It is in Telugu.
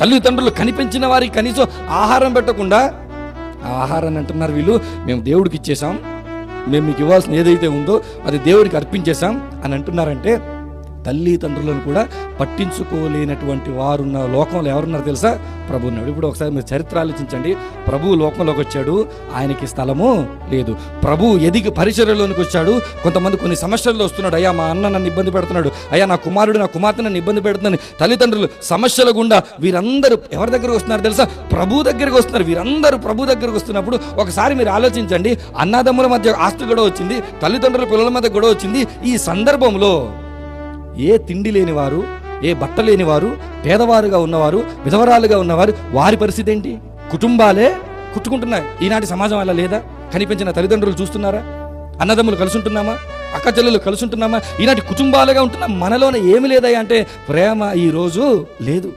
తల్లిదండ్రులు కనిపించిన వారికి కనీసం ఆహారం పెట్టకుండా ఆహారాన్ని అంటున్నారు వీళ్ళు, మేము దేవుడికి ఇచ్చేసాం, మేము మీకు ఇవ్వాల్సిన ఏదైతే ఉందో అది దేవుడికి అర్పించేశాం అని అంటున్నారంటే తల్లిదండ్రులను కూడా పట్టించుకోలేనటువంటి వారున్న లోకంలో ఎవరున్నారు తెలుసా? ప్రభు ఉన్నాడు. ఇప్పుడు ఒకసారి మీరు చరిత్ర ఆలోచించండి. ప్రభువు లోకంలోకి వచ్చాడు, ఆయనకి స్థలము లేదు. ప్రభు ఎదిగి పరిచర్యలోనికి వచ్చాడు. కొంతమంది కొన్ని సమస్యల్లో వస్తున్నాడు, అయ్యా మా అన్న నన్ను ఇబ్బంది పెడుతున్నాడు, అయ్యా నా కుమారుడు నా కుమార్తె నన్ను ఇబ్బంది పెడుతుందని తల్లిదండ్రులు సమస్యల గుండా వీరందరూ ఎవరి దగ్గరకు వస్తున్నారు తెలుసా? ప్రభు దగ్గరకు వస్తున్నారు. వీరందరూ ప్రభు దగ్గరకు వస్తున్నప్పుడు ఒకసారి మీరు ఆలోచించండి, అన్నదమ్ముల మధ్య ఆస్తి గొడవ వచ్చింది, తల్లిదండ్రుల పిల్లల మధ్య గొడవ వచ్చింది. ఈ సందర్భంలో ఏ తిండి లేనివారు, ఏ బట్ట లేనివారు, పేదవారుగా ఉన్నవారు, విధవరాలుగా ఉన్నవారు, వారి పరిస్థితి ఏంటి? కుటుంబాలే కుట్టుకుంటున్నాయి. ఈనాటి సమాజం అలా లేదా? కనిపించిన తల్లిదండ్రులు చూస్తున్నారా? అన్నదమ్ములు కలిసి ఉంటున్నామా? అక్క చెల్లెలు కలిసి ఉంటున్నామా? ఈనాటి కుటుంబాలుగా ఉంటున్నాం. మనలోనే ఏమి లేదా అంటే ప్రేమ ఈ రోజు లేదు.